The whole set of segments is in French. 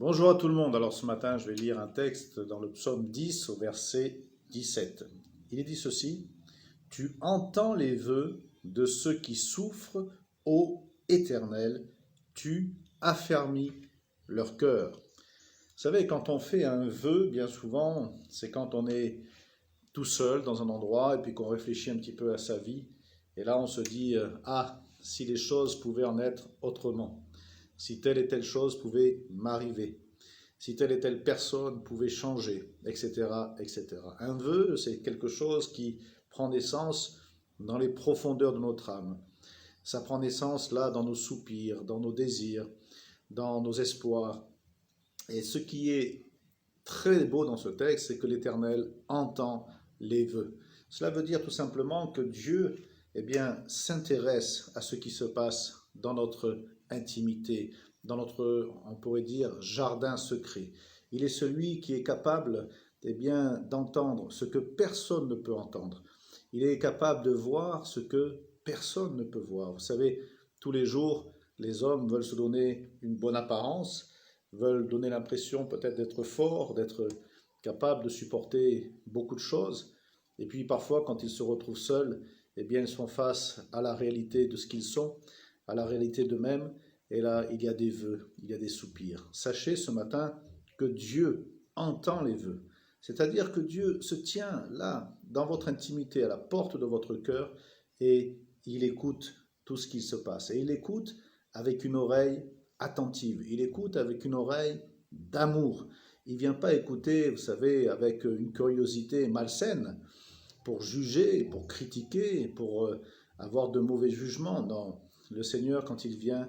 Bonjour à tout le monde. Alors ce matin, je vais lire un texte dans le psaume 10 au verset 17. Il est dit ceci: Tu entends les vœux de ceux qui souffrent, ô Éternel, tu affermis leur cœur. Vous savez, quand on fait un vœu, bien souvent, c'est quand on est tout seul dans un endroit et puis qu'on réfléchit un petit peu à sa vie. Et là, on se dit, ah, si les choses pouvaient en être autrement, si telle et telle chose pouvait m'arriver, si telle et telle personne pouvait changer, etc., etc. Un vœu, c'est quelque chose qui prend naissance dans les profondeurs de notre âme. Ça prend naissance là dans nos soupirs, dans nos désirs, dans nos espoirs. Et ce qui est très beau dans ce texte, c'est que l'Éternel entend les vœux. Cela veut dire tout simplement que Dieu, s'intéresse à ce qui se passe dans notre intimité, dans notre, on pourrait dire, jardin secret. Il est celui qui est capable, d'entendre ce que personne ne peut entendre. Il est capable de voir ce que personne ne peut voir. Vous savez, tous les jours, les hommes veulent se donner une bonne apparence, veulent donner l'impression peut-être d'être forts, d'être capables de supporter beaucoup de choses. Et puis parfois, quand ils se retrouvent seuls, ils sont face à la réalité de ce qu'ils sont, à la réalité d'eux-mêmes. Et là, il y a des vœux, il y a des soupirs. Sachez ce matin que Dieu entend les vœux. C'est-à-dire que Dieu se tient là, dans votre intimité, à la porte de votre cœur, et il écoute tout ce qui se passe. Et il écoute avec une oreille attentive. Il écoute avec une oreille d'amour. Il ne vient pas écouter, vous savez, avec une curiosité malsaine, pour juger, pour critiquer, pour avoir de mauvais jugements. Non, le Seigneur, quand il vient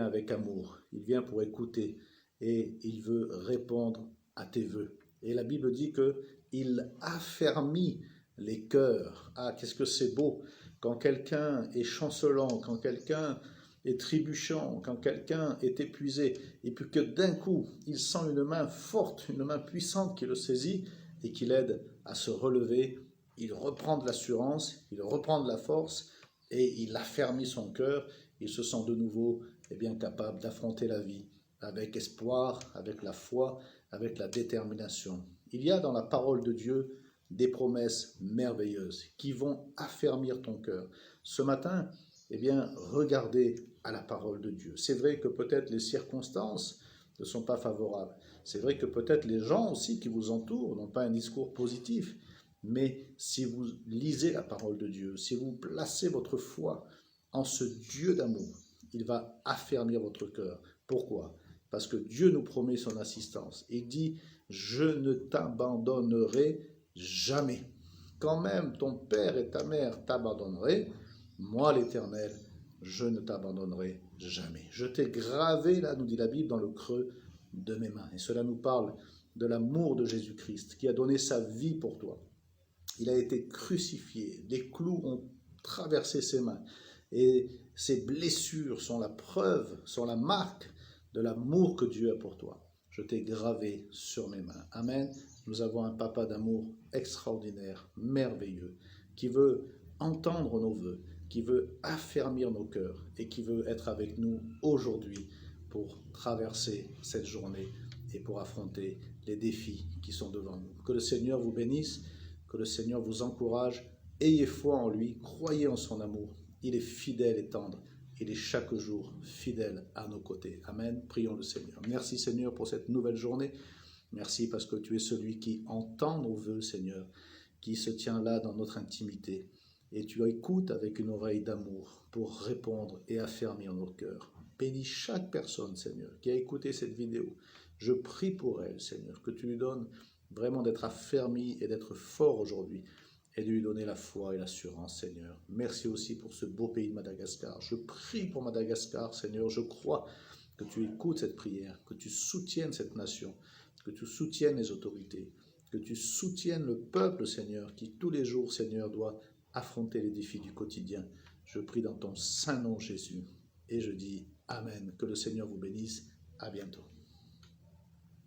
avec amour. Il vient pour écouter et il veut répondre à tes vœux. Et la Bible dit qu'il affermit les cœurs. Ah, qu'est-ce que c'est beau quand quelqu'un est chancelant, quand quelqu'un est trébuchant, quand quelqu'un est épuisé, et puis que d'un coup, il sent une main forte, une main puissante qui le saisit et qui l'aide à se relever. Il reprend de l'assurance, il reprend de la force et il affermit son cœur. Il se sent de nouveau capable d'affronter la vie avec espoir, avec la foi, avec la détermination. Il y a dans la parole de Dieu des promesses merveilleuses qui vont affermir ton cœur. Ce matin, regardez à la parole de Dieu. C'est vrai que peut-être les circonstances ne sont pas favorables. C'est vrai que peut-être les gens aussi qui vous entourent n'ont pas un discours positif. Mais si vous lisez la parole de Dieu, si vous placez votre foi en ce Dieu d'amour, il va affermir votre cœur. Pourquoi? Parce que Dieu nous promet son assistance. Il dit, je ne t'abandonnerai jamais. Quand même ton père et ta mère t'abandonneraient, moi l'Éternel, je ne t'abandonnerai jamais. Je t'ai gravé, là, nous dit la Bible, dans le creux de mes mains. Et cela nous parle de l'amour de Jésus-Christ, qui a donné sa vie pour toi. Il a été crucifié, des clous ont traversé ses mains. Et ces blessures sont la preuve, sont la marque de l'amour que Dieu a pour toi. Je t'ai gravé sur mes mains. Amen. Nous avons un papa d'amour extraordinaire, merveilleux, qui veut entendre nos vœux, qui veut affermir nos cœurs et qui veut être avec nous aujourd'hui pour traverser cette journée et pour affronter les défis qui sont devant nous. Que le Seigneur vous bénisse, que le Seigneur vous encourage. Ayez foi en lui, croyez en son amour. Il est fidèle et tendre. Il est chaque jour fidèle à nos côtés. Amen. Prions le Seigneur. Merci Seigneur pour cette nouvelle journée. Merci parce que tu es celui qui entend nos vœux, Seigneur, qui se tient là dans notre intimité. Et tu écoutes avec une oreille d'amour pour répondre et affermir nos cœurs. Bénis chaque personne, Seigneur, qui a écouté cette vidéo. Je prie pour elle, Seigneur, que tu lui donnes vraiment d'être affermi et d'être fort aujourd'hui, et de lui donner la foi et l'assurance, Seigneur. Merci aussi pour ce beau pays de Madagascar. Je prie pour Madagascar, Seigneur. Je crois que tu écoutes cette prière, que tu soutiennes cette nation, que tu soutiennes les autorités, que tu soutiennes le peuple, Seigneur, qui tous les jours, Seigneur, doit affronter les défis du quotidien. Je prie dans ton saint nom, Jésus, et je dis Amen. Que le Seigneur vous bénisse. À bientôt.